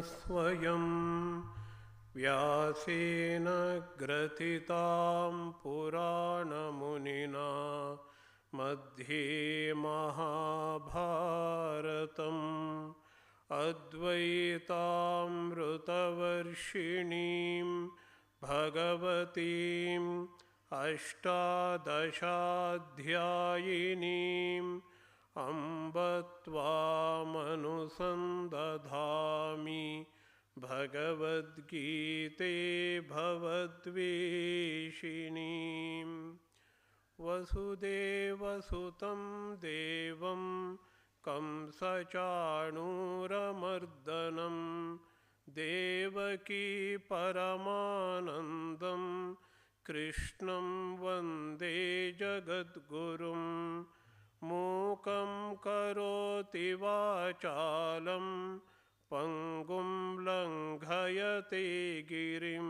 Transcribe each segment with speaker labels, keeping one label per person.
Speaker 1: स्वयं व्यासेन ग्रथितां पुराणमुनिना मध्ये महाभारतम् अद्वैतामृतवर्षिणीं भगवतीम् अष्टादशाध्यायिनीम् अम्ब त्वामनुसन्दधामि भगवद्गीते भवद्वेषिणीम् वसुदेवसुतं देवं कंसचाणूरमर्दनं देवकी परमानन्दं कृष्णं वन्दे जगद्गुरुं मूकं करोति वाचालं पङ्गुं लङ्घयते गिरिं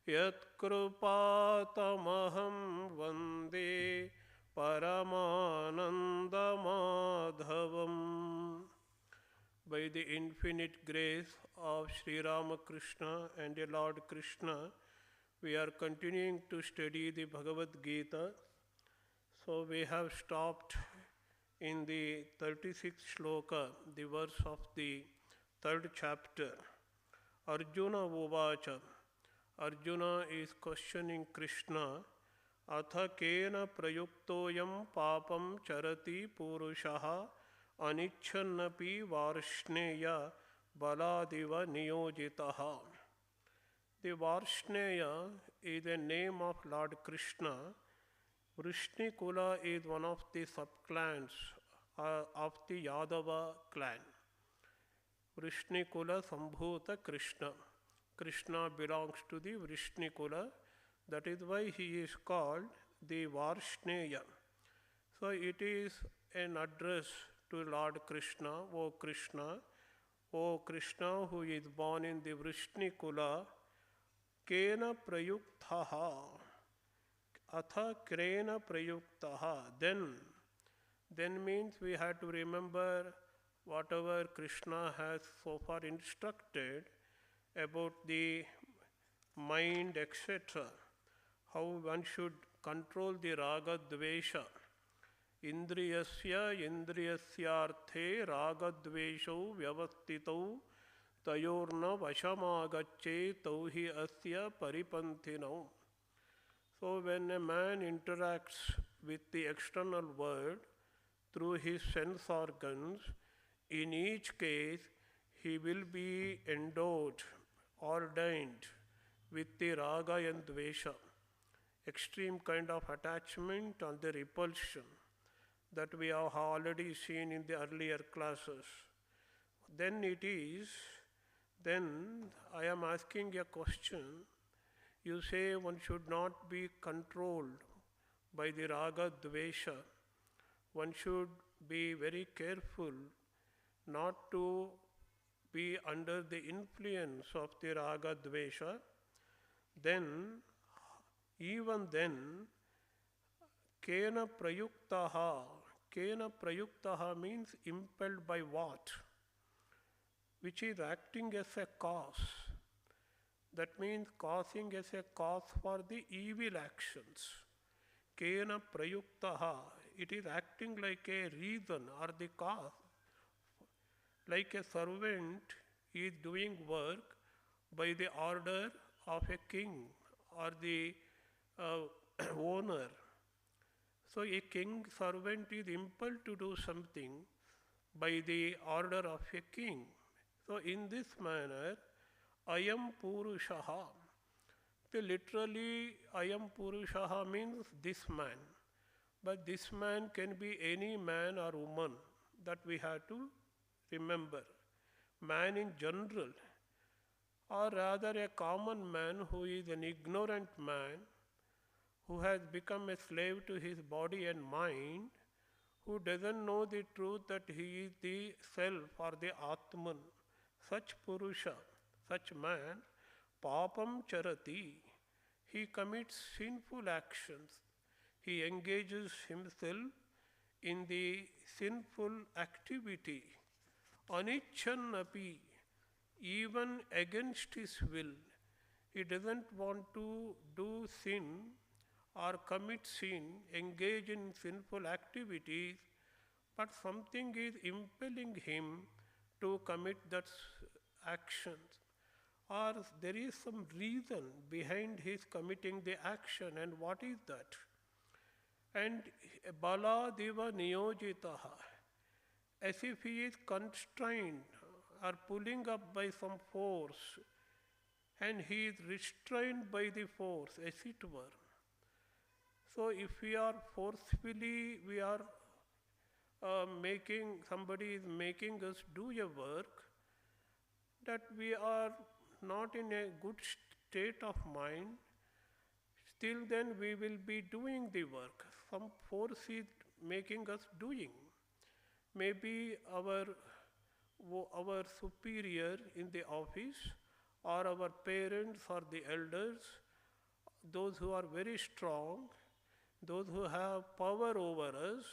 Speaker 1: यत्कृपातमहं वन्दे परमानन्दमाधवम्. By the infinite grace of Sri Ramakrishna and the Lord Krishna, we are continuing to study the Bhagavadgita. So we have stopped in the 36th shloka, the verse of the 3rd chapter. Arjuna Uvacha. Arjuna is questioning Krishna. Atha kena prayuktoyam papam charati purushaha anichannapi varshneya baladiva niyojitaha. The Varshneya is the name of Lord Krishna. Vrishnikula is one of the subclans of the Yadava clan. Vrishnikula Sambhuta Krishna. Krishna belongs to the Vrishnikula. That is why he is called the Varshneya. So it is an address to Lord Krishna, O Krishna who is born in the Vrishnikula, Kena Prayuktaha. Atha Krena Prayuktaha. Then means we have to remember whatever Krishna has so far instructed about the mind, etc. How one should control the raga dvesha. Indriyasya indriyasyarthe raga dvesho vyavastito tayorna vashamagacche tauhi asya paripanthinau. So when a man interacts with the external world through his sense organs, in each case he will be endowed, ordained with the raga and dvesha, extreme kind of attachment and the repulsion that we have already seen in the earlier classes. Then I am asking a question. You say one should not be controlled by the raga dvesha. One should be very careful not to be under the influence of the raga dvesha. Even then, kena prayuktaha. Kena prayuktaha means impelled by what? Which is acting as a cause. That means causing as a cause for the evil actions. Kena prayuktaha. It is acting like a reason or the cause. Like a servant is doing work by the order of a king or the owner. So a king servant is impelled to do something by the order of a king. So in this manner, Ayam Purushaha. Literally, Ayam Purushaha means this man. But this man can be any man or woman. That we have to remember. Man in general, or rather a common man who is an ignorant man, who has become a slave to his body and mind, who doesn't know the truth that he is the self or the Atman. Such Purusha, such man, papam charati, he commits sinful actions. He engages himself in the sinful activity. Anichannapi, even against his will. He doesn't want to do sin or commit sin, engage in sinful activities, but something is impelling him to commit that actions. Or there is some reason behind his committing the action, and what is that? And bala deva niyojitaha, as if he is constrained or pulling up by some force, and he is restrained by the force, as it were. So if we are forcefully, we are somebody is making us do a work, that we are not in a good state of mind, still then we will be doing the work. Some force is making us doing. Maybe our superior in the office, or our parents or the elders, those who are very strong, those who have power over us,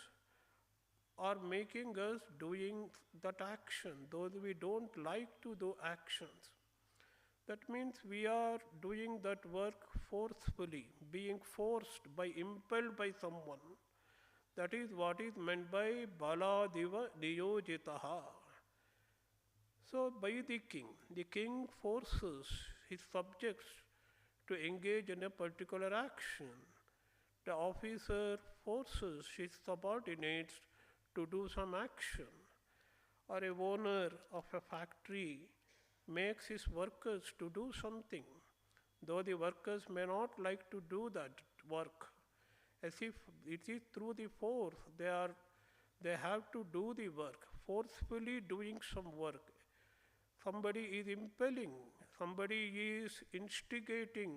Speaker 1: are making us doing that action, though we don't like to do actions. That means we are doing that work forcefully, being forced impelled by someone. That is what is meant by bala diva niyojitaha. So by the king forces his subjects to engage in a particular action. The officer forces his subordinates to do some action. Or a owner of a factory makes his workers to do something, though the workers may not like to do that work. As if it is through the force they have to do the work, forcefully doing some work. Somebody is impelling, somebody is instigating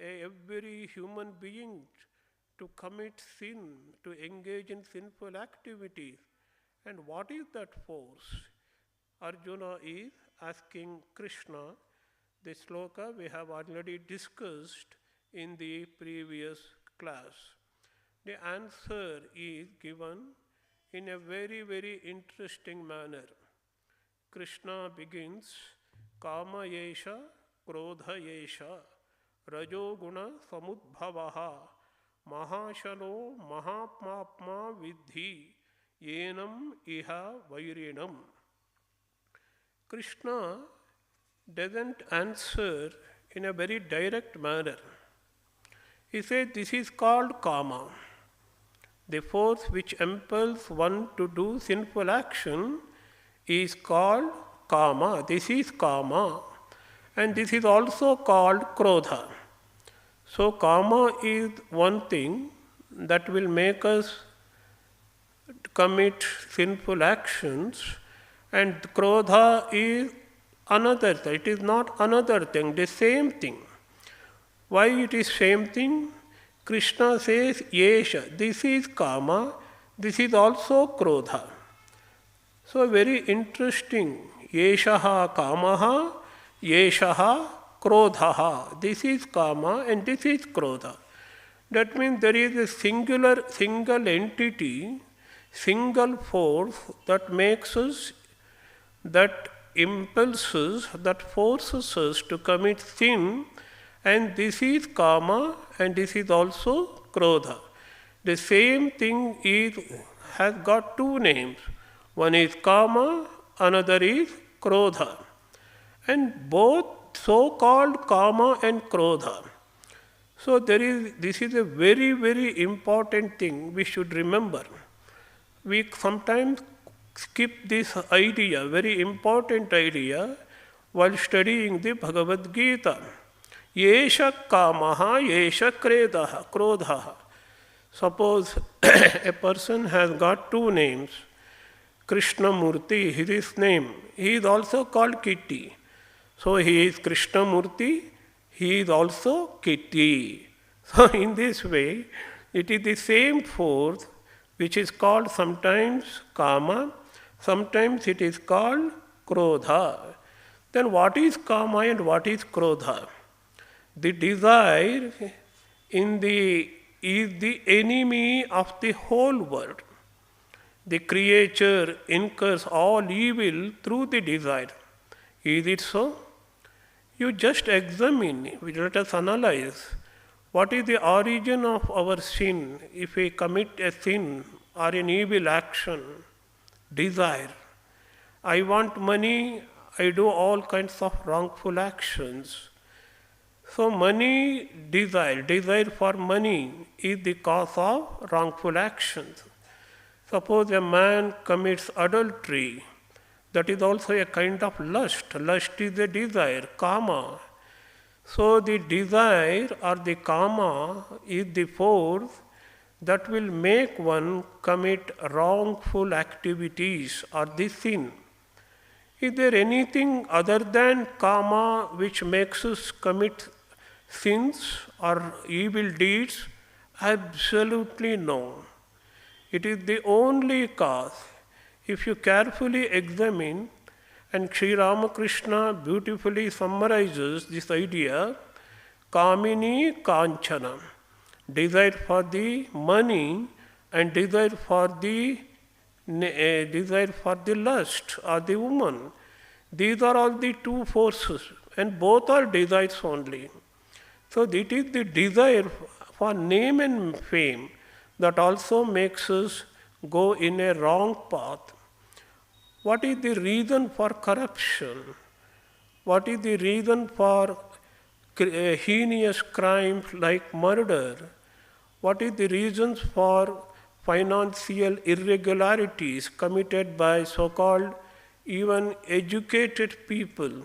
Speaker 1: every human being to commit sin, to engage in sinful activities. And what is that force? Arjuna is asking Krishna. The sloka we have already discussed in the previous class. The answer is given in a very, very interesting manner. Krishna begins, Kama yesha, krodha yesha, rajo guna samudbhavaha, mahashalo mahapmapma vidhi, yenam iha vairinam. Krishna doesn't answer in a very direct manner. He says this is called kama. The force which impels one to do sinful action is called kama. This is kama. And this is also called krodha. So kama is one thing that will make us commit sinful actions, and krodha is another thing. It is not another thing, the same thing. Why it is same thing? Krishna says, Yesha, this is kama, this is also krodha. So very interesting. Yeshaha kamaha, yeshaha krodhaha. This is kama and this is krodha. That means there is a single entity, single force that makes us, that impulses, that forces us to commit sin, and this is kama and this is also krodha. The same thing has got two names. One is kama, another is krodha. And both so-called kama and krodha. So this is a very, very important thing we should remember. We sometimes skip this idea, very important idea, while studying the Bhagavadgita. Yesha kamaha, yesha krodhaha. Suppose a person has got two names. Krishna Murti is his name. He is also called Kitty. So he is Krishna Murti, he is also Kitty. So in this way, it is the same force which is called sometimes kama, sometimes it is called krodha. Then what is kama and what is krodha? The desire is the enemy of the whole world. The creature incurs all evil through the desire. Is it so? You just examine, let us analyze. What is the origin of our sin if we commit a sin or an evil action? Desire. I want money, I do all kinds of wrongful actions. So money, desire for money is the cause of wrongful actions. Suppose a man commits adultery, that is also a kind of lust. Lust is a desire, kama. So the desire or the kama is the force that will make one commit wrongful activities or the sin. Is there anything other than kama which makes us commit sins or evil deeds? Absolutely no. It is the only cause. If you carefully examine, and Sri Ramakrishna beautifully summarizes this idea, Kamini Kanchana, desire for the money and desire for the lust or the woman. These are all the two forces, and both are desires only. So it is the desire for name and fame that also makes us go in a wrong path. What is the reason for corruption? What is the reason for heinous crimes like murder? What is the reasons for financial irregularities committed by so-called even educated people?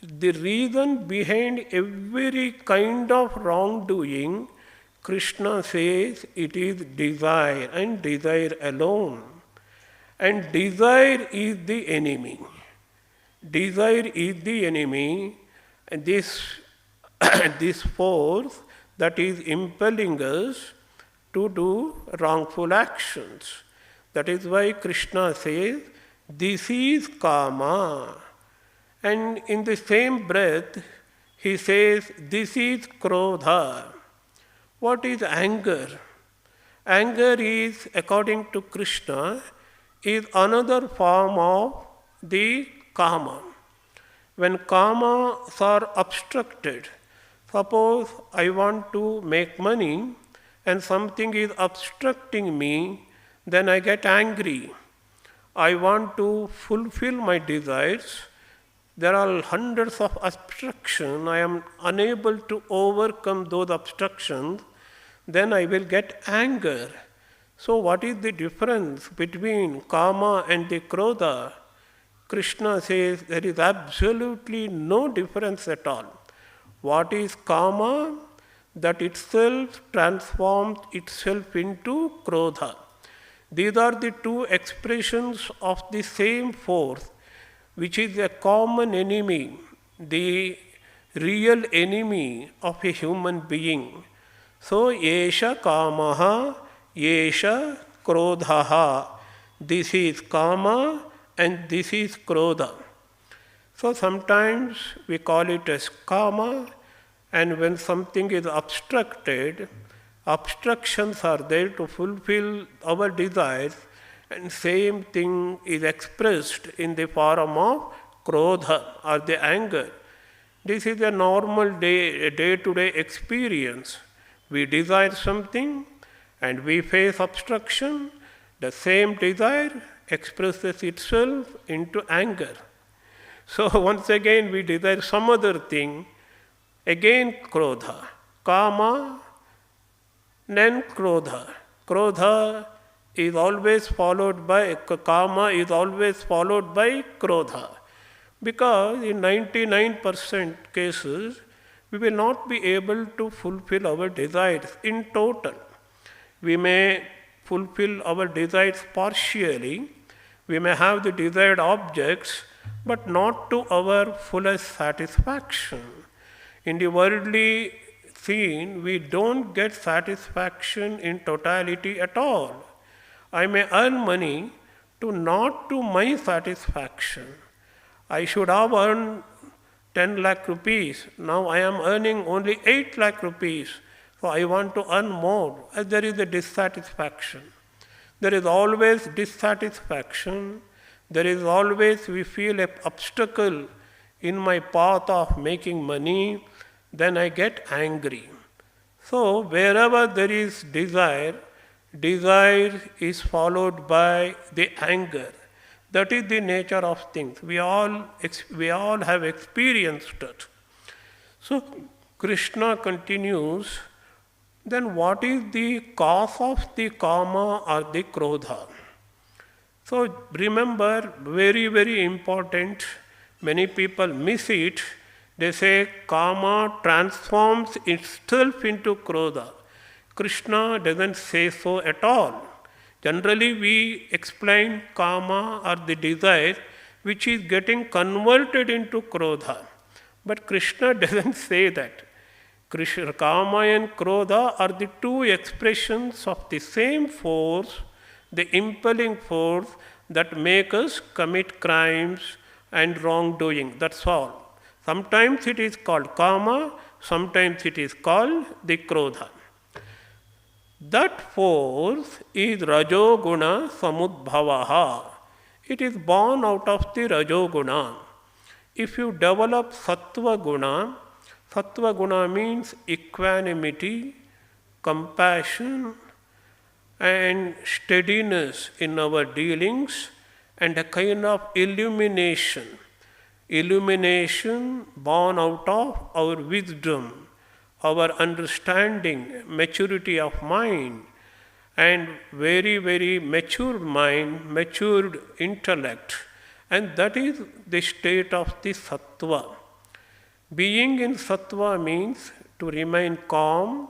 Speaker 1: The reason behind every kind of wrongdoing, Krishna says it is desire and desire alone. And desire is the enemy. Desire is the enemy, and this force that is impelling us to do wrongful actions. That is why Krishna says, this is kama. And in the same breath, he says, this is krodha. What is anger? Anger is, according to Krishna, is another form of the kama. When kamas are obstructed, suppose I want to make money and something is obstructing me, then I get angry. I want to fulfill my desires. There are hundreds of obstructions. I am unable to overcome those obstructions. Then I will get anger. So what is the difference between kama and the krodha? Krishna says there is absolutely no difference at all. What is kama? That itself transforms itself into krodha. These are the two expressions of the same force, which is a common enemy, the real enemy of a human being. So, yesha kamaha, yesha krodhaha. This is kama and this is krodha. So, sometimes we call it as kama, and when something is obstructed, obstructions are there to fulfill our desires, and same thing is expressed in the form of krodha or the anger. This is a normal day-to-day experience. We desire something and we face obstruction. The same desire expresses itself into anger. So once again we desire some other thing, again krodha. Kama, then krodha. Krodha is always followed by, kama is always followed by krodha. Because in 99% cases, we will not be able to fulfill our desires in total. We may fulfill our desires partially. We may have the desired objects, but not to our fullest satisfaction. In the worldly scene, we don't get satisfaction in totality at all. I may earn money not to my satisfaction. I should have earned 10 lakh rupees. Now I am earning only 8 lakh rupees. So I want to earn more. As there is a dissatisfaction. There is always dissatisfaction. There is always, we feel an obstacle in my path of making money, then I get angry. So, wherever there is desire, desire is followed by the anger. That is the nature of things. We all have experienced it. So, Krishna continues, then what is the cause of the kama or the krodha? So, remember, very, very important, many people miss it. They say kama transforms itself into krodha. Krishna doesn't say so at all. Generally, we explain kama or the desire which is getting converted into krodha. But Krishna doesn't say that. Krishna, kama and krodha are the two expressions of the same force, the impelling force that make us commit crimes and wrongdoing. That's all. Sometimes it is called kama, sometimes it is called the krodha. That force is rajoguna samudbhavaha. It is born out of the rajoguna. If you develop sattva guna means equanimity, compassion, and steadiness in our dealings, and a kind of illumination. Illumination born out of our wisdom, our understanding, maturity of mind, and very, very matured mind, matured intellect. And that is the state of the sattva. Being in sattva means to remain calm,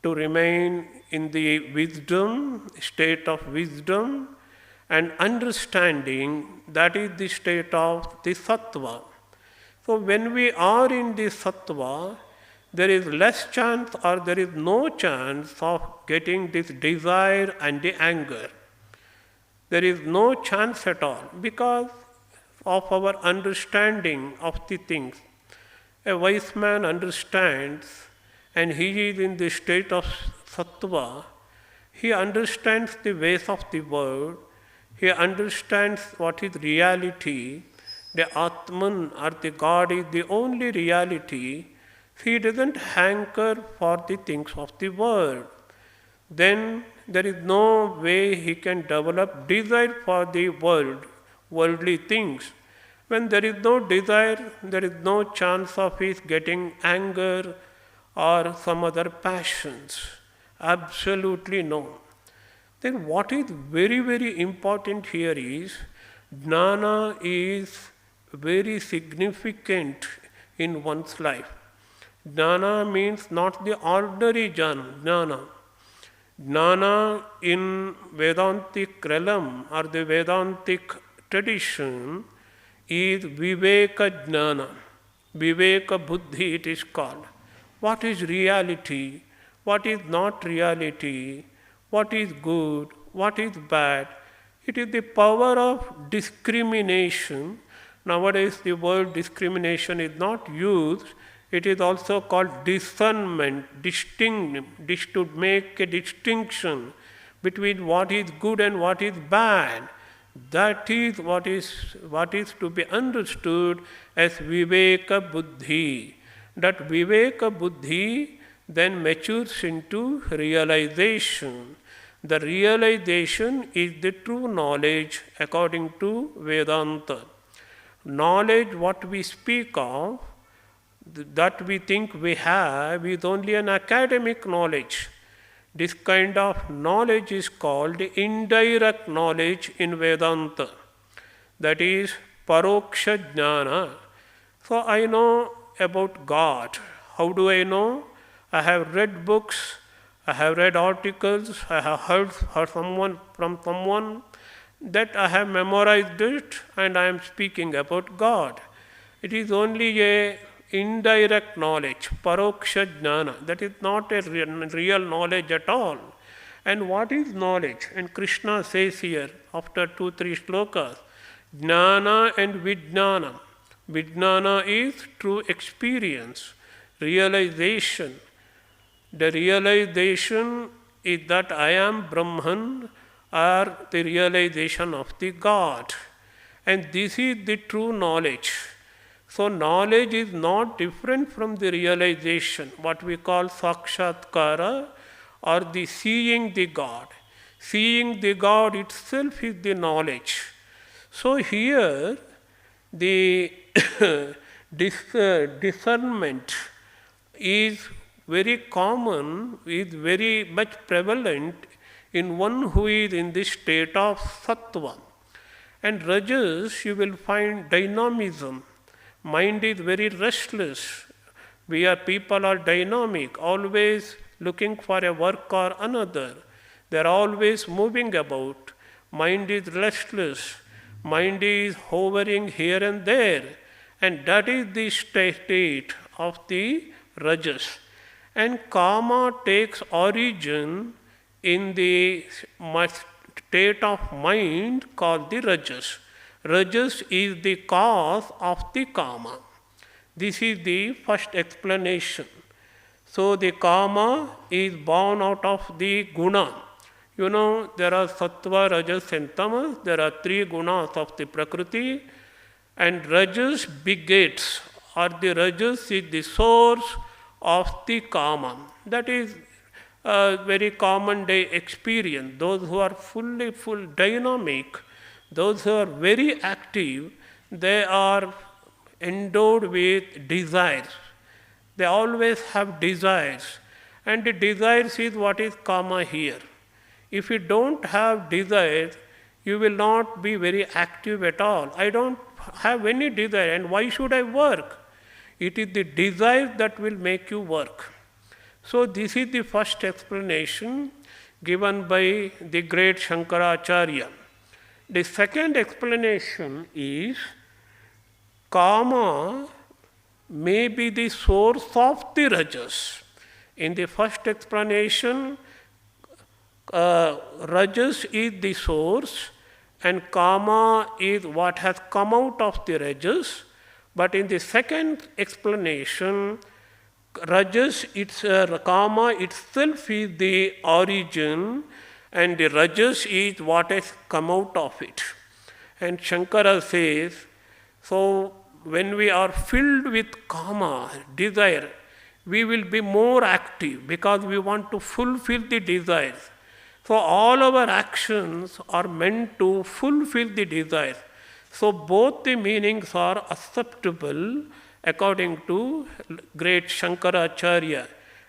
Speaker 1: to remain in the wisdom, state of wisdom, and understanding. That is the state of the sattva. So when we are in the sattva, there is less chance or there is no chance of getting this desire and the anger. There is no chance at all because of our understanding of the things. A wise man understands, and he is in the state of sattva. He understands the ways of the world. He understands what is reality. The Atman or the God is the only reality. He doesn't hanker for the things of the world. Then there is no way he can develop desire for the world, worldly things. When there is no desire, there is no chance of his getting anger or some other passions. Absolutely no. Then what is very, very important here is, jnana is very significant in one's life. Jnana means not the ordinary jnana. Jnana in Vedantic realm or the Vedantic tradition is Viveka Jnana. Viveka Buddhi it is called. What is reality? What is not reality? What is good? What is bad? It is the power of discrimination. Nowadays the word discrimination is not used. It is also called discernment, to make a distinction between what is good and what is bad. That is what is to be understood as Viveka Buddhi. That Viveka Buddhi then matures into realization. The realization is the true knowledge according to Vedanta. Knowledge, what we speak of, that we think we have, is only an academic knowledge. This kind of knowledge is called indirect knowledge in Vedanta. That is Paroksha Jnana. So I know about God. How do I know? I have read books, I have read articles, I have heard from someone that I have memorized it and I am speaking about God. It is only a indirect knowledge, paroksha jnana. That is not a real knowledge at all. And what is knowledge? And Krishna says here, after 2-3 slokas, jnana and vijnana. Vijnana is true experience, realization. The realization is that I am Brahman, or the realization of the God. And this is the true knowledge. So knowledge is not different from the realization, what we call sakshatkara or the seeing the God. Seeing the God itself is the knowledge. So here the discernment is very common, is very much prevalent in one who is in the state of sattva. And rajas, you will find dynamism. Mind is very restless. People are dynamic, always looking for a work or another. They are always moving about. Mind is restless. Mind is hovering here and there. And that is the state of the rajas. And kama takes origin in the state of mind called the rajas. Rajas is the cause of the kama. This is the first explanation. So the kama is born out of the guna. You know, there are sattva, rajas and tamas. There are three gunas of the prakriti. And rajas begets, or the rajas is the source of the kama. That is a very common day experience. Those who are full dynamic, those who are very active, they are endowed with desires. They always have desires. And the desires is what is kama here. If you don't have desires, you will not be very active at all. I don't have any desire, and why should I work? It is the desire that will make you work. So this is the first explanation given by the great Shankaracharya. The second explanation is kama may be the source of the rajas. In the first explanation, rajas is the source and kama is what has come out of the rajas. But in the second explanation, rajas, kama itself is the origin and the rajas is what has come out of it. And Shankara says, so when we are filled with kama, desire, we will be more active because we want to fulfill the desires. So all our actions are meant to fulfill the desires. So both the meanings are acceptable according to great Shankaracharya.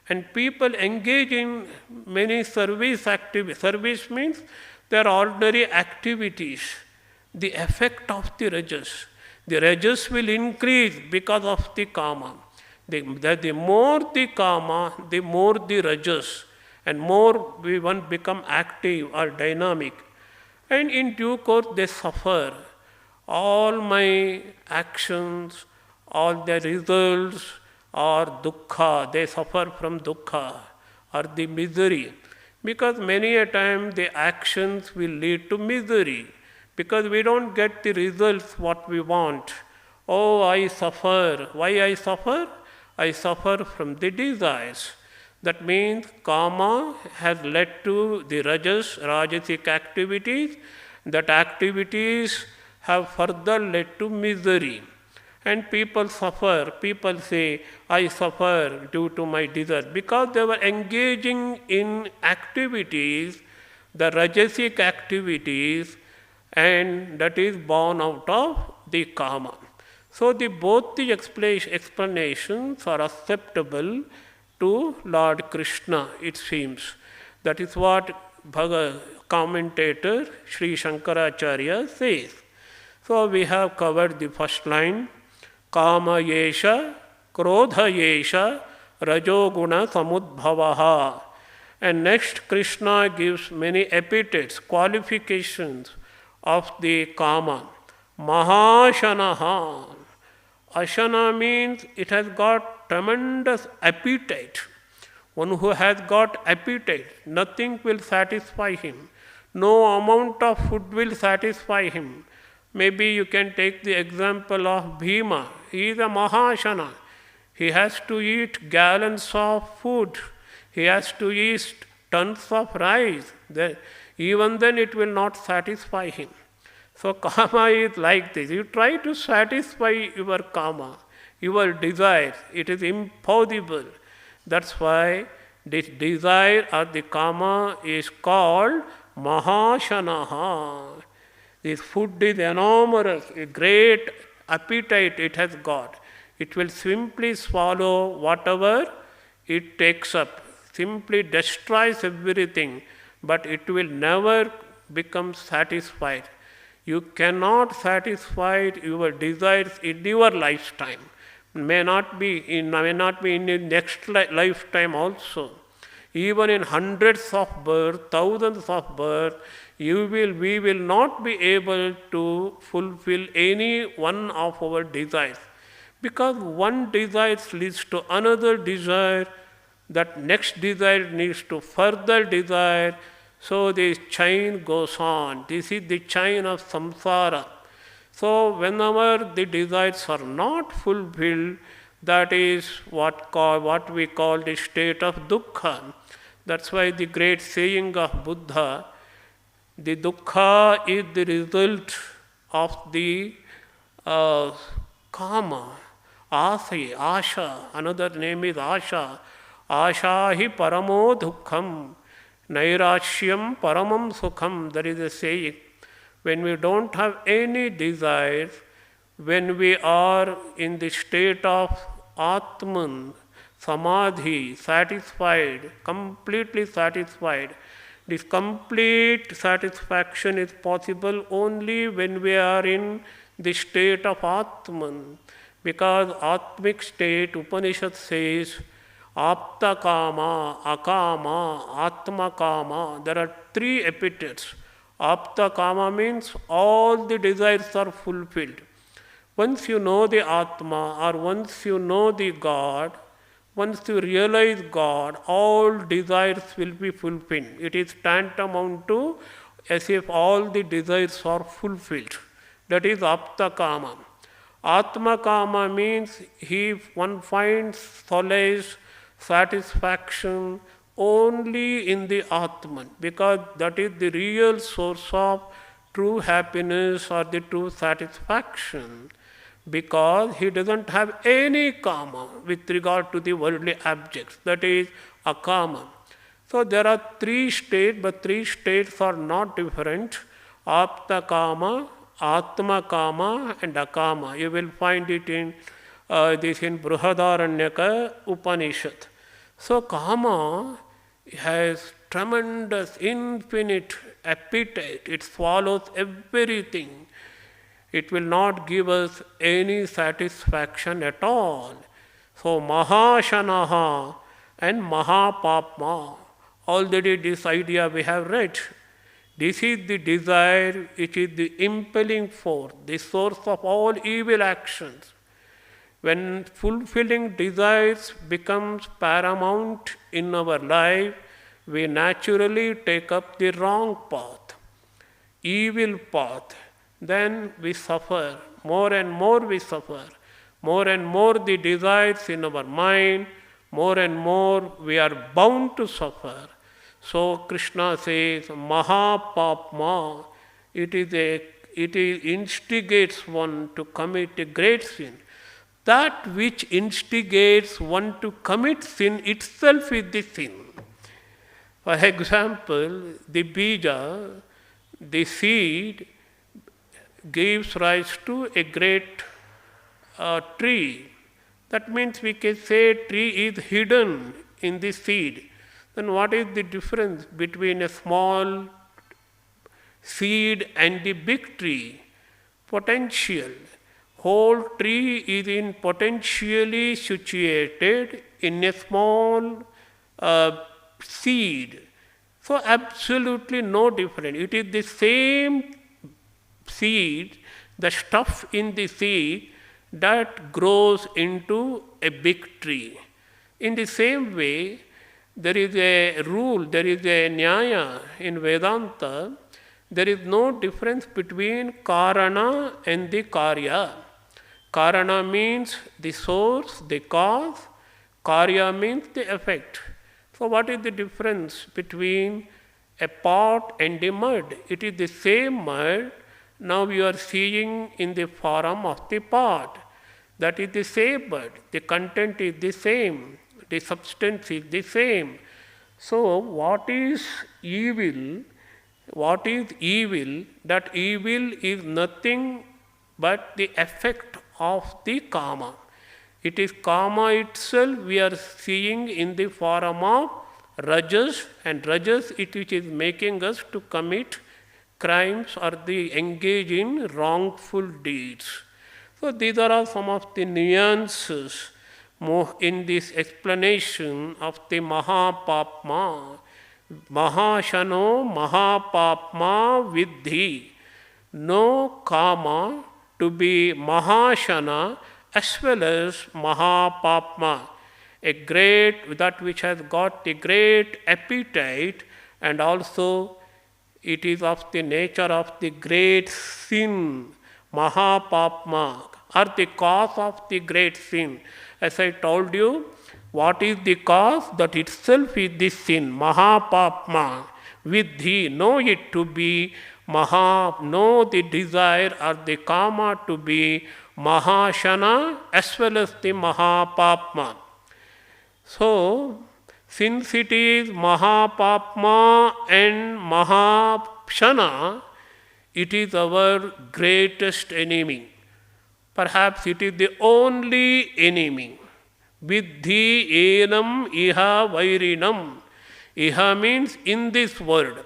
Speaker 1: And people engage in many service activities. Service means there are ordinary activities. The effect of the rajas. The rajas will increase because of the kama. The more the kama, the more the rajas. And more we want become active or dynamic. And in due course they suffer. All my actions, all the results are dukkha. They suffer from dukkha or the misery. Because many a time the actions will lead to misery. Because we don't get the results what we want. Oh, I suffer. Why I suffer? I suffer from the desires. That means kama has led to the rajasic activities. That activities have further led to misery. And people suffer. People say, I suffer due to my desire. Because they were engaging in activities, the rajasic activities, and that is born out of the kama. So both the explanations are acceptable to Lord Krishna, it seems. That is what commentator Sri Shankaracharya says. So we have covered the first line, kama yesha, krodha yesha, rajoguna samudbhavaha. And next Krishna gives many epithets, qualifications of the kama. Mahashanaha. Ashana means it has got tremendous appetite. One who has got appetite, nothing will satisfy him. No amount of food will satisfy him. Maybe you can take the example of Bhima. He is a Mahashana. He has to eat gallons of food. He has to eat tons of rice. Even then it will not satisfy him. So kama is like this. You try to satisfy your kama, your desire. It is impossible. That's why this desire or the kama is called mahashanaha. This food is enormous, a great appetite it has got. It will simply swallow whatever it takes up, simply destroys everything, but it will never become satisfied. You cannot satisfy your desires in your lifetime. May not be in the next lifetime also. Even in hundreds of births, thousands of births, we will not be able to fulfill any one of our desires. Because one desire leads to another desire, that next desire needs to further desire, so this chain goes on. This is the chain of samsara. So whenever the desires are not fulfilled, that is what we call the state of dukkha. That's why the great saying of Buddha, the dukkha is the result of the kama, asha, another name is asha. Asha hi paramo dukkham, nairashyam paramam sukham. There is a saying. When we don't have any desires, when we are in the state of Atman, Samadhi, satisfied, completely satisfied, this complete satisfaction is possible only when we are in the state of Atman. Because Atmic state, Upanishad says, Apta Kama, Akama, Atma Kama. There are three epithets. Apta Kama means all the desires are fulfilled. Once you know the Atma or once you know the God, once you realize God, all desires will be fulfilled. It is tantamount to as if all the desires are fulfilled. That is Apta Kama. Atma Kama means one finds solace, satisfaction only in the Atman, because that is the real source of true happiness or the true satisfaction. Because he doesn't have any kama with regard to the worldly objects, that is akama. So there are three states, but three states are not different. Apta kama, atma kama and akama. You will find it in this in Brihadaranyaka Upanishad. So kama has tremendous, infinite appetite. It swallows everything. It will not give us any satisfaction at all. So mahashanaha and mahapapma. Already this idea we have read. This is the desire, which is the impelling force, the source of all evil actions. When fulfilling desires becomes paramount in our life, we naturally take up the wrong path, evil path. Then we suffer, more and more we suffer, more and more the desires in our mind, more and more we are bound to suffer. So Krishna says, Mahapapma, it instigates one to commit a great sin. That which instigates one to commit sin itself is the sin. For example, the bija, the seed, gives rise to a great tree. That means we can say tree is hidden in the seed. Then what is the difference between a small seed and the big tree? Potential. Whole tree is in potentially situated in a small seed. So absolutely no difference. It is the same seed, the stuff in the seed that grows into a big tree. In the same way, there is a rule, there is a nyaya in Vedanta. There is no difference between karana and the karya. Karana means the source, the cause. Karya means the effect. So what is the difference between a pot and the mud? It is the same mud, Now you are seeing in the form of the pot. That is the same, but the content is the same, the substance is the same. So, what is evil? What is evil? That evil is nothing but the effect of the karma. It is karma itself we are seeing in the form of rajas, and rajas it which is making us to commit crimes or the engage in wrongful deeds. So these are all some of the nuances in this explanation of the Mahapapma. Mahashano Mahapapma Vidhi. No karma to be Mahashana as well as Mahapapma. A great, that which has got a great appetite, and also it is of the nature of the great sin. Mahapapma, or the cause of the great sin. As I told you, what is the cause? That itself is the sin. Mahapapma. Vidhi, know it to be know the desire or the karma to be Mahashana as well as the Mahapapma. So, since it is Mahapapma and Mahashana, it is our greatest enemy. Perhaps it is the only enemy. Vidhi enam iha vairinam. Iha means in this world.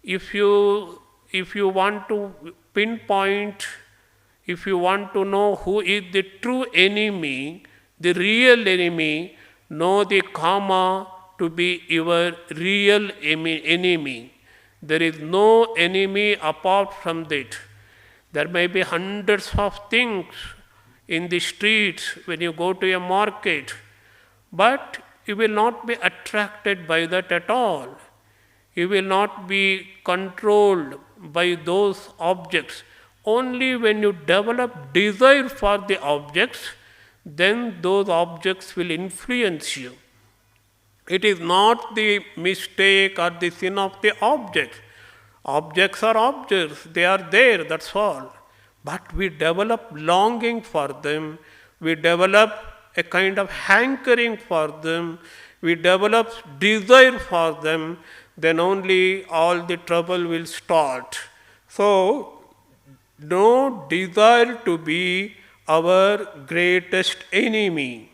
Speaker 1: If you want to pinpoint, if you want to know who is the true enemy, the real enemy, know the karma to be your real enemy. There is no enemy apart from that. There may be hundreds of things in the streets when you go to a market, but you will not be attracted by that at all. You will not be controlled by those objects. Only when you develop desire for the objects, then those objects will influence you. It is not the mistake or the sin of the objects. Objects are objects, they are there, that's all. But we develop longing for them, we develop a kind of hankering for them, we develop desire for them, then only all the trouble will start. So, no desire to be our greatest enemy.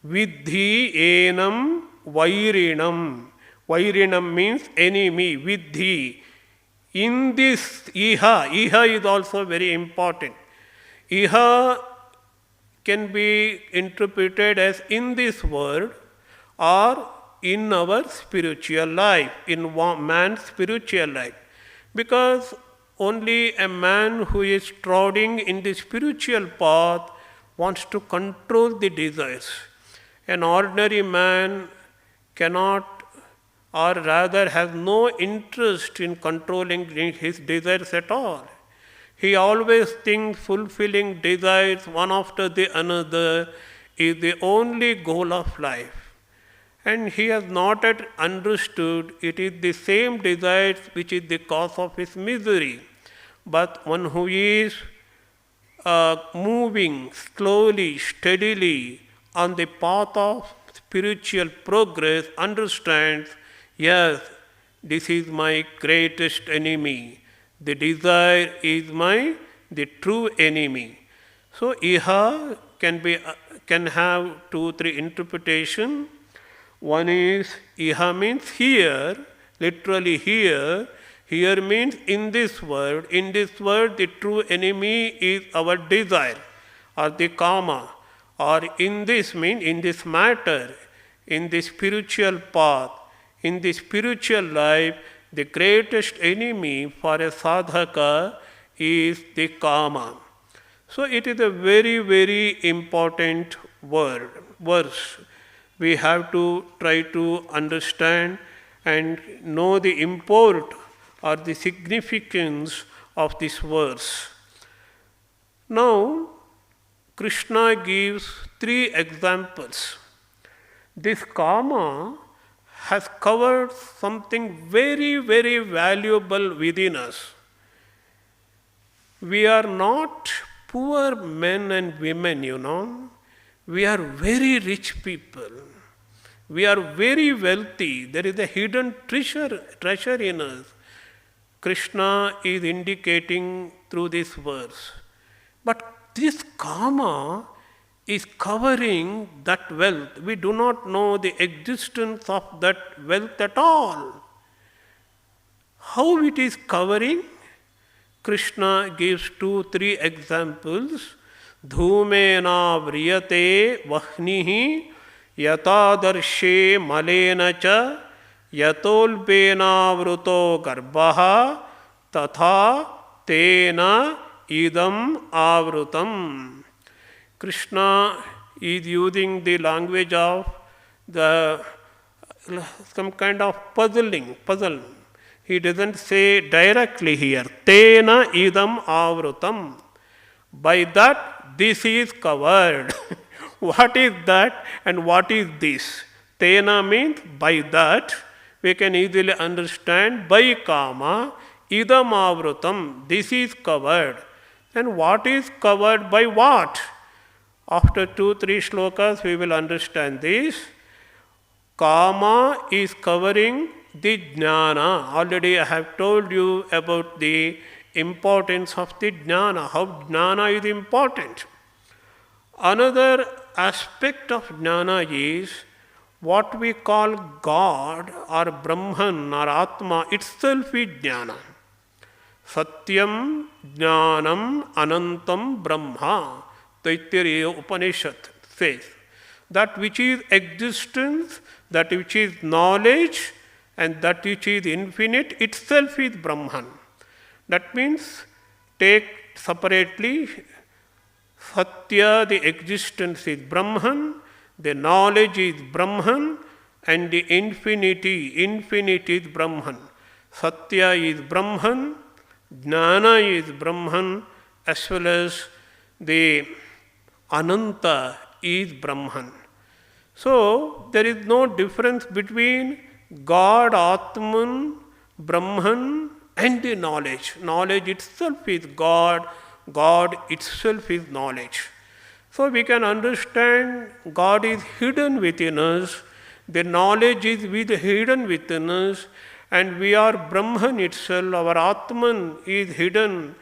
Speaker 1: Vidhi enam vairinam. Vairinam means enemy, vidhi. In this iha is also very important. Iha can be interpreted as in this world or in our spiritual life, in man's spiritual life. Because only a man who is trotting in the spiritual path wants to control the desires. An ordinary man cannot, or rather has no interest in controlling his desires at all. He always thinks fulfilling desires one after the another is the only goal of life. And he has not yet understood it is the same desires which is the cause of his misery. But one who is moving slowly, steadily on the path of spiritual progress understands, yes, this is my greatest enemy. The desire is the true enemy. So iha can have 2-3 interpretation. One is iha means here, literally here. Here means in this world. In this world, the true enemy is our desire or the karma. Or in this means in this matter, in the spiritual path, in the spiritual life, the greatest enemy for a sadhaka is the karma. So it is a very, very important verse. We have to try to understand and know the import or the significance of this verse. Now, Krishna gives 3 examples. This karma has covered something very, very valuable within us. We are not poor men and women, you know. We are very rich people. We are very wealthy. There is a hidden treasure in us. Krishna is indicating through this verse. But this karma is covering that wealth. We do not know the existence of that wealth at all. How it is covering? Krishna gives 2-3 examples. Dhumena vriyate vahnihi yatadarshe malena cha yatolpena vruto garbha tatha tena idam avrutam. Krishna is using the language of some kind of puzzle. He doesn't say directly here, Tena idam avrutam. By that, this is covered. What is that and what is this? Tena means by that. We can easily understand by kama, idam avrutam. This is covered. And what is covered by what? After 2-3 shlokas, we will understand this. Kama is covering the jnana. Already I have told you about the importance of the jnana, how jnana is important. Another aspect of jnana is what we call God or Brahman or Atma itself is jnana. Satyam jnanam anantam brahma. Taittiriya Upanishad says that which is existence, that which is knowledge, and that which is infinite itself is Brahman. That means take separately, Satya, the existence is Brahman, the knowledge is Brahman, and the infinite is Brahman. Satya is Brahman, Jnana is Brahman, as well as the Ananta is Brahman. So, there is no difference between God, Atman, Brahman and the knowledge. Knowledge itself is God, God itself is knowledge. So, we can understand God is hidden within us, the knowledge is hidden within us, and we are Brahman itself, our Atman is hidden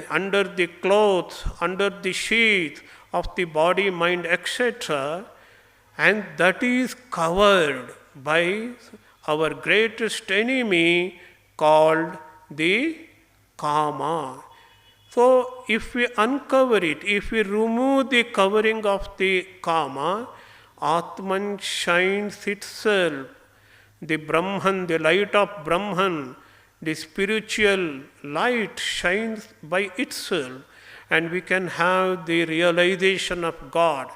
Speaker 1: under the clothes, under the sheath of the body, mind, etc. And that is covered by our greatest enemy called the Kama. So, if we uncover it, if we remove the covering of the Kama, Atman shines itself. The Brahman, the light of Brahman, the spiritual light shines by itself, and we can have the realization of God.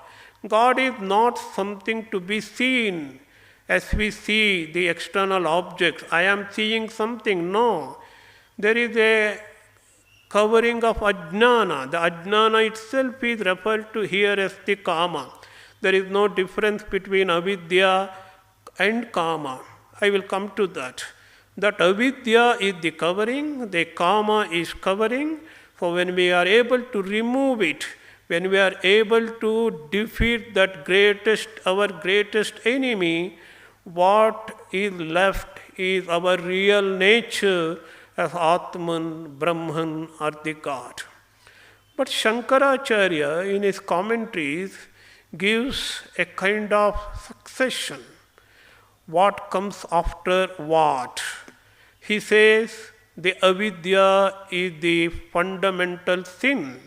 Speaker 1: God is not something to be seen as we see the external objects. I am seeing something. No. There is a covering of ajnana. The ajnana itself is referred to here as the kama. There is no difference between avidya and kama. I will come to that. That avidya is the covering, the kama is covering. So when we are able to remove it, when we are able to defeat that our greatest enemy, what is left is our real nature as Atman, Brahman or the God. But Shankaracharya in his commentaries gives a kind of succession. What comes after what? He says the avidya is the fundamental sin.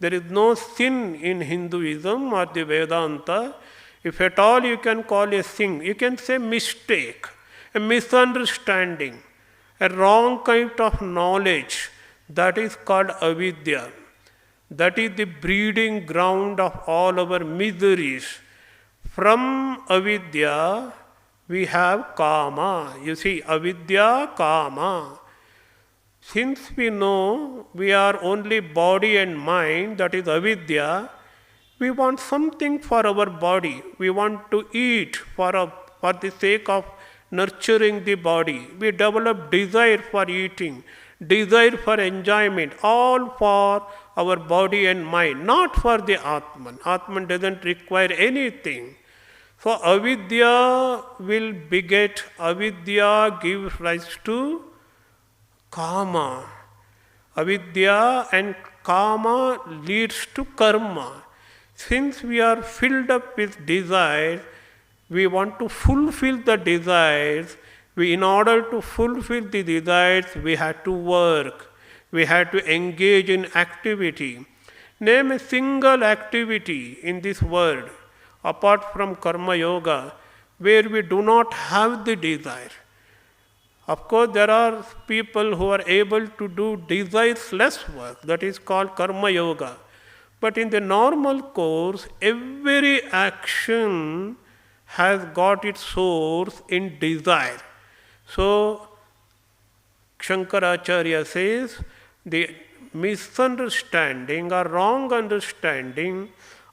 Speaker 1: There is no sin in Hinduism or the Vedanta. If at all you can call a sin, you can say mistake, a misunderstanding, a wrong kind of knowledge. That is called avidya. That is the breeding ground of all our miseries. From avidya, we have kama. You see, avidya, kama. Since we know we are only body and mind, that is avidya, we want something for our body. We want to eat for the sake of nurturing the body. We develop desire for eating, desire for enjoyment, all for our body and mind, not for the Atman. Atman doesn't require anything. So avidya will beget, avidya gives rise to kama. Avidya and kama leads to karma. Since we are filled up with desires, we want to fulfill the desires. In order to fulfill the desires, we had to work. We had to engage in activity. Name a single activity in this world, apart from karma yoga, where we do not have the desire. Of course, there are people who are able to do desireless work, that is called karma yoga. But in the normal course, every action has got its source in desire. So, Shankaracharya says, the misunderstanding or wrong understanding,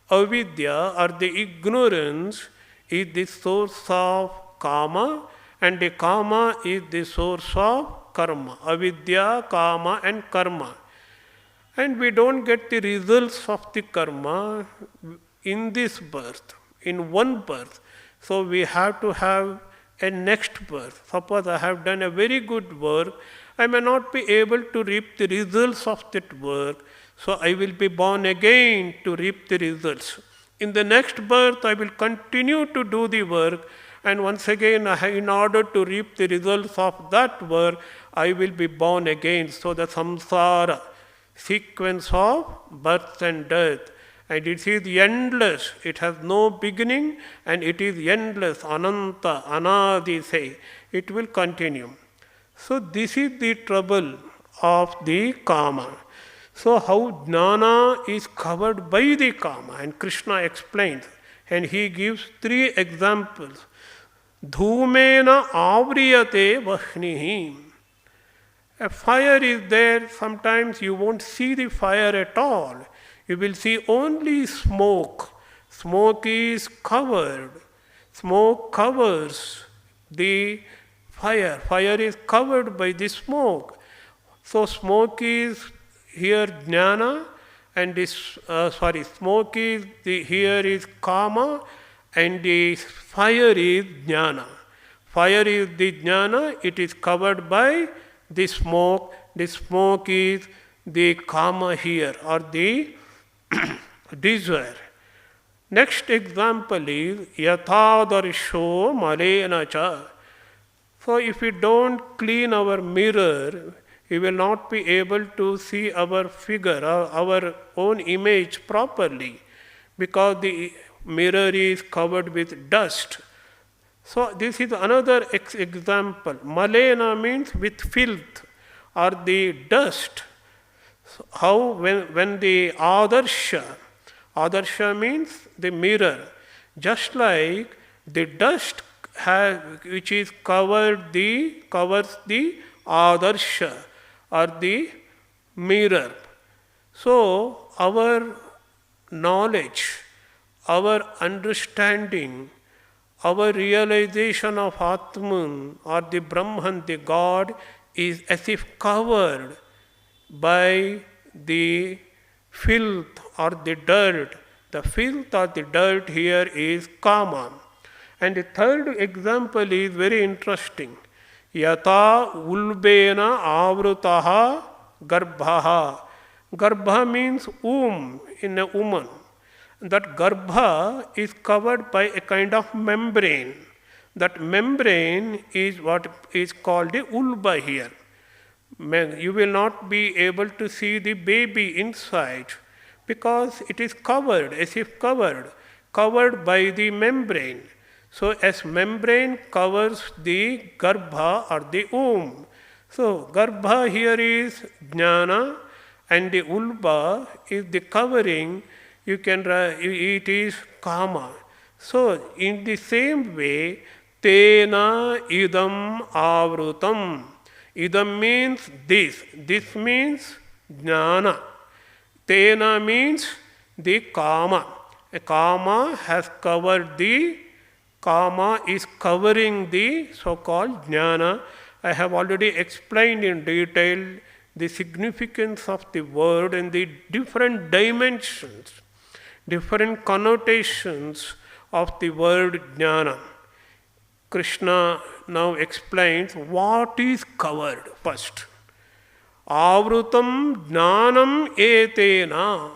Speaker 1: avidya or the ignorance, is the source of kama, and the kama is the source of karma. Avidya, kama and karma. And we don't get the results of the karma in this birth, in one birth. So we have to have a next birth. Suppose I have done a very good work, I may not be able to reap the results of that work, so I will be born again to reap the results. In the next birth, I will continue to do the work, and once again, in order to reap the results of that work, I will be born again. So the samsara, sequence of birth and death, and it is endless. It has no beginning and it is endless. Ananta, anadi say. It will continue. So this is the trouble of the kama. So how jnana is covered by the kama, and Krishna explains, and he gives 3 examples. Dhumena avriyate vahnihi. A fire is there, sometimes you won't see the fire at all. You will see only smoke. Smoke is covered. Smoke covers the fire. Fire is covered by the smoke. So smoke is here jnana, and smoke is here is kama, and the fire is jnana. Fire is the jnana, it is covered by the smoke. The smoke is the kama here, or the desire. Next example is yathadarsho malena cha. So if we don't clean our mirror, we will not be able to see our figure, our own image properly, because the mirror is covered with dust. So this is another example. Malena means with filth or the dust. So how when the adarsha means the mirror, just like the dust which is covers the adarsha or the mirror. So our knowledge, our understanding, our realization of Atman or the Brahman, the God, is as if covered by the filth or the dirt. The filth or the dirt here is kama. And the third example is very interesting. Yata ulbena avrutaha garbhaha. Garbha means womb in a woman. That garbha is covered by a kind of membrane. That membrane is what is called the ulba here. You will not be able to see the baby inside because it is covered, as if covered by the membrane. So as membrane covers the garbha or the womb. So garbha here is jnana, and the ulba is the covering. It is kama. So in the same way, tena idam avrutam. Idam means this. This means jnana. Tena means the kama. A kama has covered the, kama is covering the so-called jnana. I have already explained in detail the significance of the word and the different dimensions, different connotations of the word jnana. Krishna now explains what is covered first. Avrutam jnanam etena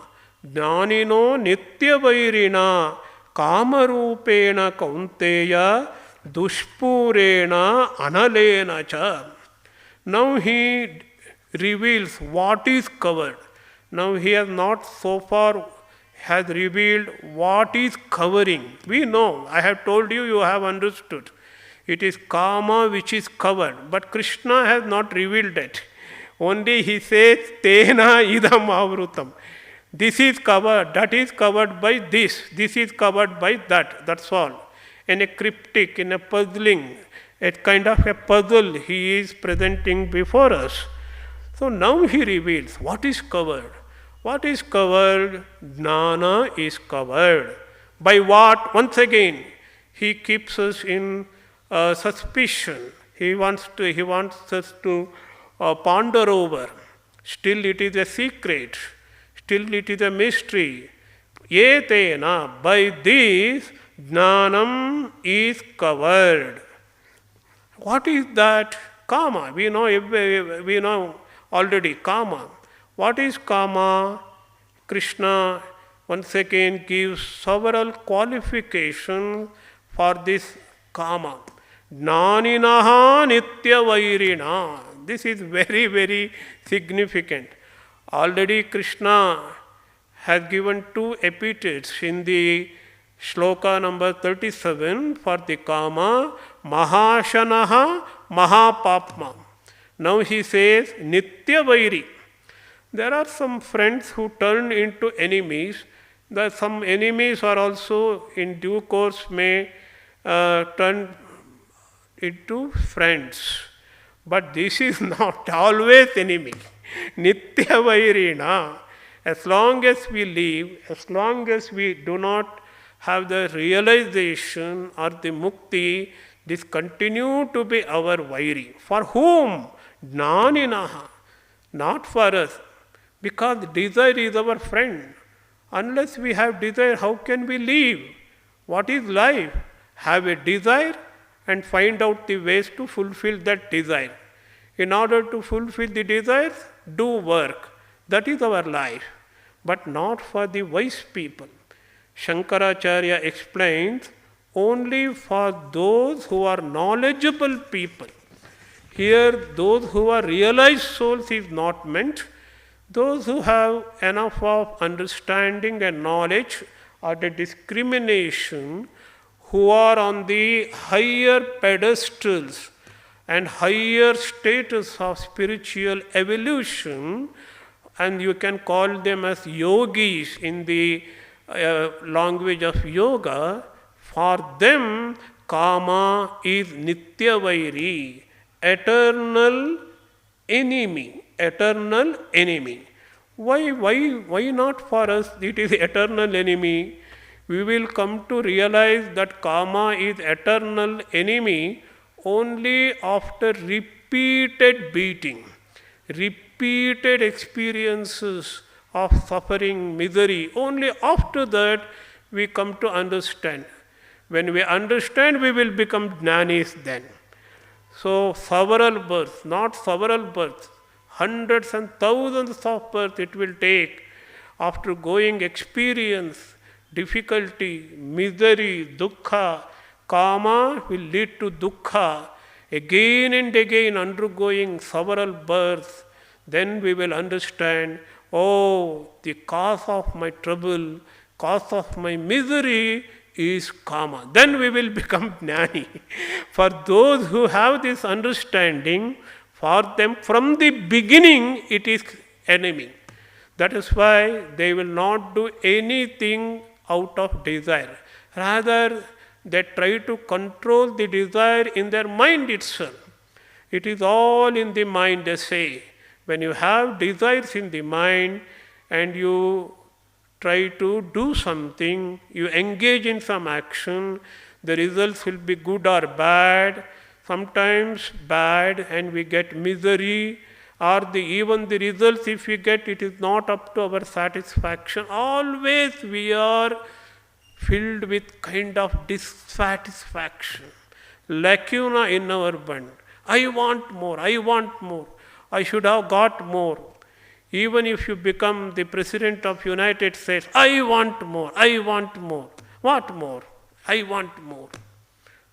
Speaker 1: jnanino nityavairina kamarupena kaunteya dushpurena analena cha. Now he reveals what is covered. Now he has not so far has revealed what is covering. We know, I have told you, you have understood. It is kama which is covered, but Krishna has not revealed it. Only he says, Tena idam avrutam. This is covered, that is covered by this is covered by that, that's all. In a cryptic, in a puzzling, a kind of a puzzle he is presenting before us. So now he reveals what is covered. What is covered? Jnana is covered. By what? Once again, he keeps us in suspicion. He wants us to ponder over. Still it is a secret. Still it is a mystery. Etena, by this, jnanam is covered. What is that? Kama. We know already kama. What is kama? Krishna once again gives several qualifications for this kama. Jnaninaha nityavairina. This is very, very significant. Already Krishna has given two epithets in the shloka number 37 for the kama, mahashanaha, mahapapma. Now he says nityavairi. There are some friends who turn into enemies. Some enemies are also in due course may turn into friends. But this is not always enemy. Nitya vairina. As long as we live, as long as we do not have the realization or the mukti, this continue to be our vairi. For whom? Jnaninaha. Not for us. Because desire is our friend. Unless we have desire, how can we live? What is life? Have a desire and find out the ways to fulfill that desire. In order to fulfill the desires, do work. That is our life. But not for the wise people. Shankaracharya explains, only for those who are knowledgeable people. Here, those who are realized souls is not meant. Those who have enough of understanding and knowledge or the discrimination, who are on the higher pedestals and higher status of spiritual evolution, and you can call them as yogis in the language of yoga. For them, kama is nityavairi, eternal enemy. Eternal enemy. Why not for us it is eternal enemy? We will come to realize that kama is eternal enemy only after repeated beating, repeated experiences of suffering, misery. Only after that we come to understand. When we understand, we will become jnanis then. So several births, not several births, hundreds and thousands of births it will take after going experience, difficulty, misery, dukkha. Kama will lead to dukkha. Again and again undergoing several births, then we will understand, oh, the cause of my trouble, cause of my misery is kama. Then we will become jnani. For those who have this understanding, for them from the beginning it is enemy. That is why they will not do anything out of desire. Rather, they try to control the desire in their mind itself. It is all in the mind, they say. When you have desires in the mind and you try to do something, you engage in some action, the results will be good or bad, sometimes bad and we get misery, or even the results if we get, it is not up to our satisfaction. Always we are filled with kind of dissatisfaction, lacuna in our mind. I want more, I want more, I should have got more. Even if you become the President of United States, I want more, I want more. What more? I want more.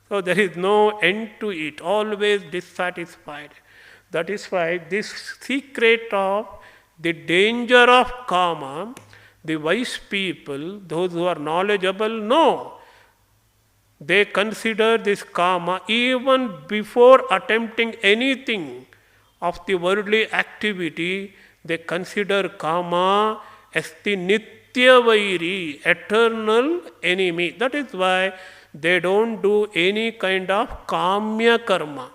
Speaker 1: So there is no end to it, always dissatisfied. That is why this secret of the danger of karma, the wise people, those who are knowledgeable, know. They consider this karma even before attempting anything of the worldly activity. They consider karma as the nitya vairi, eternal enemy. That is why they don't do any kind of kamya karma.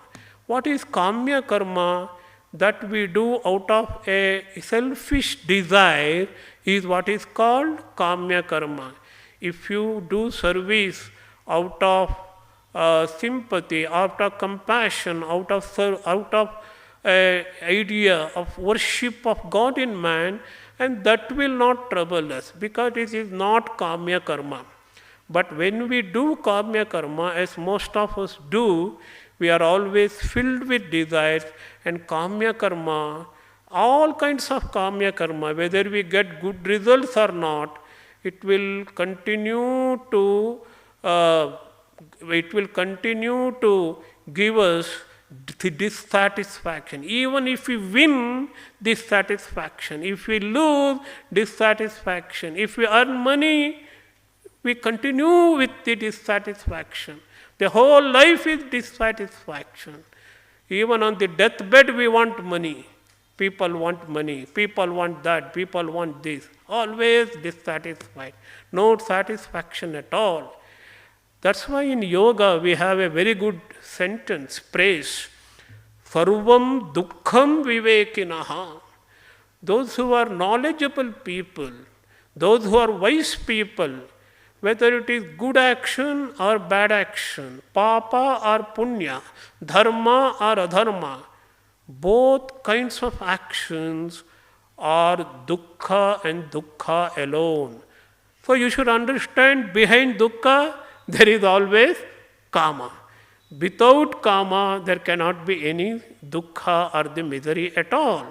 Speaker 1: What is kamya karma? That we do out of a selfish desire is what is called kamya karma. If you do service out of sympathy, out of compassion, out of idea of worship of God in man, and that will not trouble us because it is not kamya karma. But when we do kamya karma, as most of us do, we are always filled with desires, and kamya karma, all kinds of kamya karma, whether we get good results or not, it will continue to give us the dissatisfaction. Even if we win, dissatisfaction. If we lose, dissatisfaction. If we earn money, we continue with the dissatisfaction. The whole life is dissatisfaction. Even on the deathbed, we want money. People want money. People want that. People want this. Always dissatisfied. No satisfaction at all. That's why in yoga we have a very good sentence, praise. Sarvam dukkham vivekinaha. Those who are knowledgeable people, those who are wise people, whether it is good action or bad action, papa or punya, dharma or adharma, both kinds of actions are dukkha and dukkha alone. So you should understand behind dukkha there is always kama. Without kama there cannot be any dukkha or the misery at all.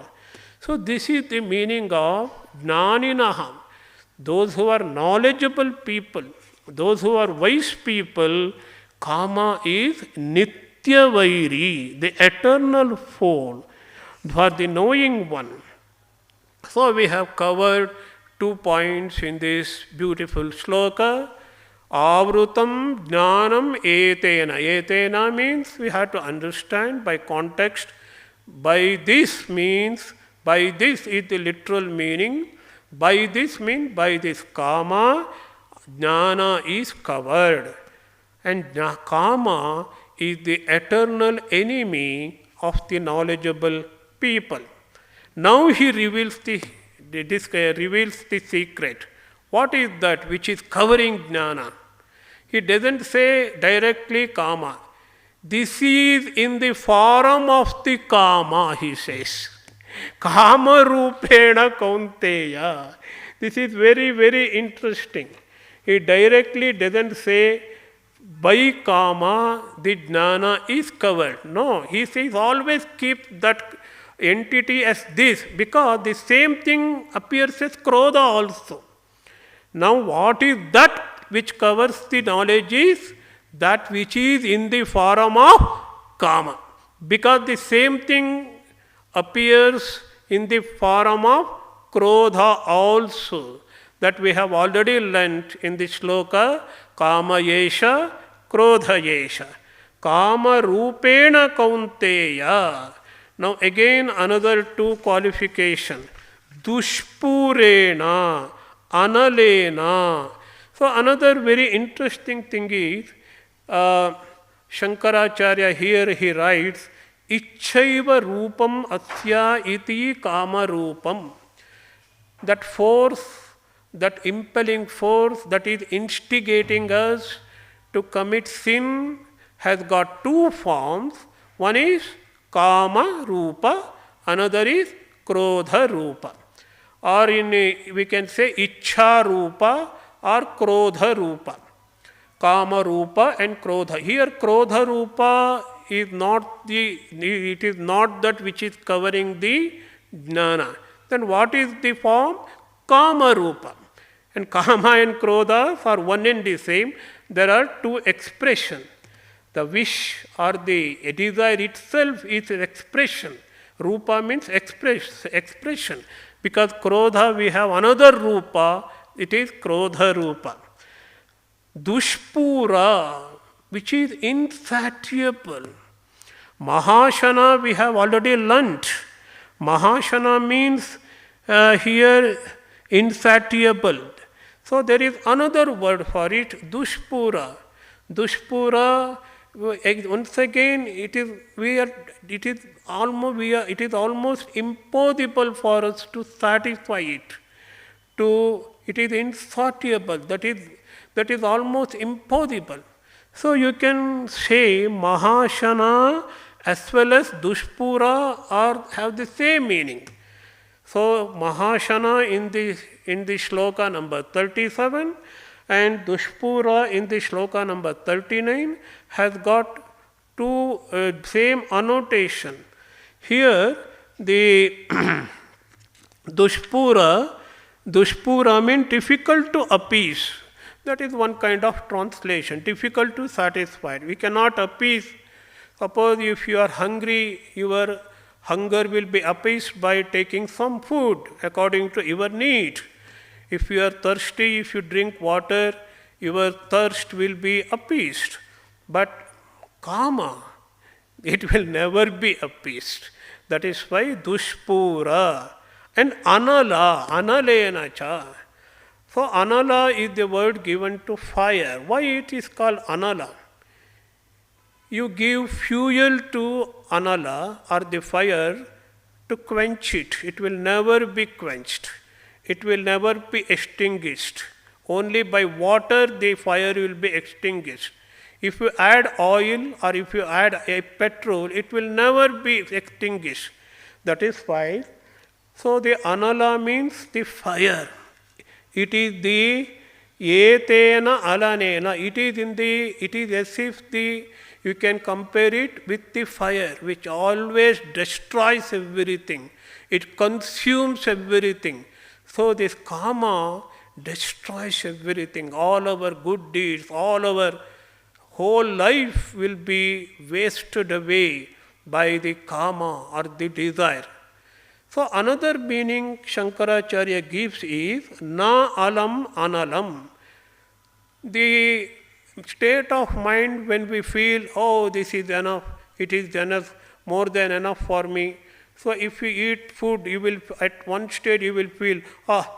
Speaker 1: So this is the meaning of jnaninaha. Those who are knowledgeable people, those who are wise people, kama is nitya vairi, the eternal foe for the knowing one. So we have covered 2 points in this beautiful sloka. Avrutam jnanam etena. Etena means we have to understand by context. By this means, by this is the literal meaning. By this means, by this kama, jnana is covered. And kama is the eternal enemy of the knowledgeable people. Now he reveals the secret. What is that which is covering jnana? He doesn't say directly kama. This is in the form of the kama, he says. Kama rupena kaunteya. This is very, very interesting. He directly doesn't say by kama the jnana is covered. No, he says always keep that entity as this, because the same thing appears as krodha also. Now what is that which covers the knowledge is that which is in the form of kama. Because the same thing appears in the form of krodha also, that we have already learnt in the sloka, kama yesha, krodha yesha. Kama rupena kaunteya. Now again another 2 qualification. Dushpurena, analena. So another very interesting thing is, Shankaracharya here he writes, Ichchaiva rupam asya iti kama rupam. That force, that impelling force that is instigating us to commit sin has got 2 forms. One is kama rupa, another is krodha rupa. Or we can say ichha rupa or krodha rupa. Kama rupa and krodha. Here krodha rupa is not it is not that which is covering the jnana. Then what is the form? Kama rupa. And kama and krodha are one and the same. There are two expressions. The wish or the desire itself is an expression. Rupa means expression. Because krodha we have another rupa, it is krodha rupa. Dushpura, which is insatiable. Mahashana we have already learnt. Mahashana means here insatiable. So there is another word for it, dushpura. Dushpura, once again, it is almost impossible for us to satisfy it. It is insatiable. That is almost impossible. So you can say Mahashana as well as Dushpura have the same meaning. So Mahashana in the shloka number 37 and Dushpura in the shloka number 39 has got two same annotation. Here the Dushpura means difficult to appease. That is one kind of translation, difficult to satisfy. We cannot appease. Suppose if you are hungry, your hunger will be appeased by taking some food according to your need. If you are thirsty, if you drink water, your thirst will be appeased. But kama, it will never be appeased. That is why dushpura and anala, analena cha. So anala is the word given to fire. Why it is called anala? You give fuel to anala or the fire to quench it. It will never be quenched. It will never be extinguished. Only by water the fire will be extinguished. If you add oil or if you add a petrol, it will never be extinguished. That is why. So the anala means the fire. It is the etena alanena. It is as if you can compare it with the fire which always destroys everything. It consumes everything. So this kama destroys everything. All our good deeds, all our whole life will be wasted away by the kama or the desire. So another meaning Shankaracharya gives is na alam analam. The state of mind when we feel, oh, this is enough, it is enough, more than enough for me. So if you eat food, you will at one stage you will feel,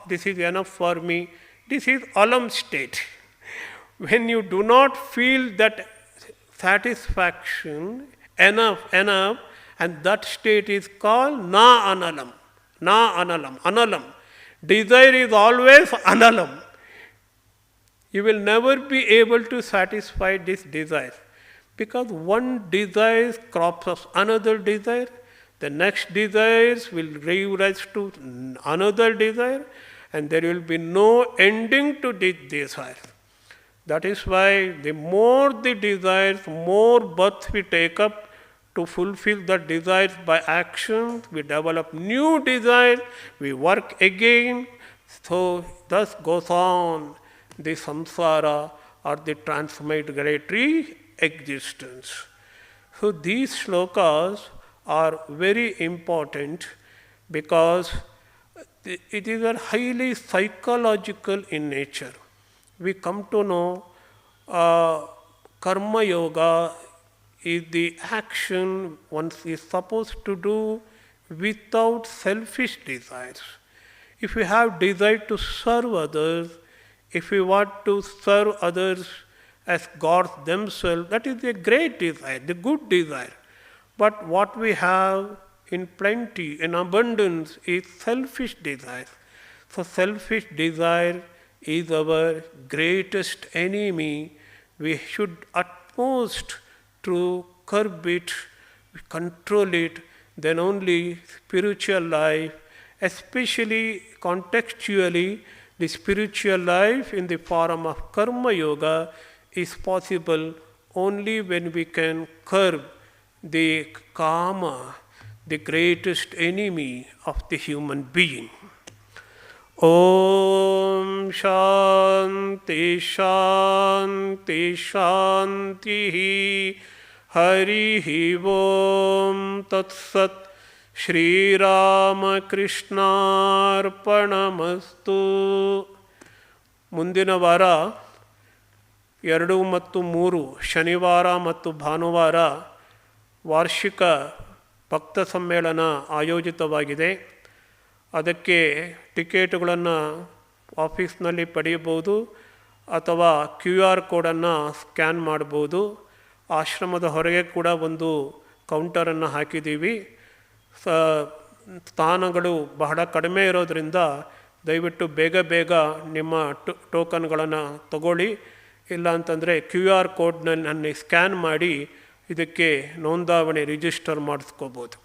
Speaker 1: this is enough for me. This is alam state. When you do not feel that satisfaction, enough, and that state is called na analam. Analam. Desire is always analam. You will never be able to satisfy this desire. Because one desire crops up another desire, the next desires will give rise to another desire, and there will be no ending to this desire. That is why the more the desires, more birth we take up to fulfill the desires by action. We develop new desires, we work again. So thus goes on the samsara or the transmigratory existence. So these shlokas are very important because it is a highly psychological in nature. We come to know karma yoga is the action one is supposed to do without selfish desires. If we have desire to serve others, if we want to serve others as gods themselves, that is a great desire, the good desire. But what we have in plenty, in abundance, is selfish desire. So selfish desire is our greatest enemy. We should utmost to curb it, control it. then only spiritual life, especially contextually, the spiritual life in the form of karma yoga is possible only when we can curb the kama, the greatest enemy of the human being. Om Shanti Shanti Shanti Harihi Om Tat Sat Shri Rama Krishnarpanamastu. ಮುಂದಿನ ವಾರ 2 ಮತ್ತು 3 ಶನಿವಾರ ಮತ್ತು ಭಾನುವಾರ ವಾರ್ಷಿಕ ಭಕ್ತ ಸಮ್ಮೇಳನ ಆಯೋಜಿತವಾಗಿದೆ. ಅದಕ್ಕೆ ಟಿಕೆಟುಗಳನ್ನು ಆಫೀಸ್ನಲ್ಲಿ ಪಡೆಯಬಹುದು ಅಥವಾ QR ಕೋಡನ್ನು ಸ್ಕ್ಯಾನ್ ಮಾಡ್ಬೋದು. ಆಶ್ರಮದ ಹೊರಗೆ ಕೂಡ ಒಂದು ಕೌಂಟರನ್ನು ಹಾಕಿದ್ದೀವಿ. ಸ್ಥಾನಗಳು ಬಹಳ ಕಡಿಮೆ ಇರೋದರಿಂದ ದಯವಿಟ್ಟು ಬೇಗ ನಿಮ್ಮ ಟೋಕನ್ಗಳನ್ನು ತಗೊಳ್ಳಿ. ಇಲ್ಲ ಅಂತಂದರೆ QR ಕೋಡ್ನಲ್ಲಿ ಸ್ಕ್ಯಾನ್ ಮಾಡಿ ಇದಕ್ಕೆ ನೋಂದಾವಣೆ ರಿಜಿಸ್ಟರ್ ಮಾಡಿಸ್ಕೋಬೋದು.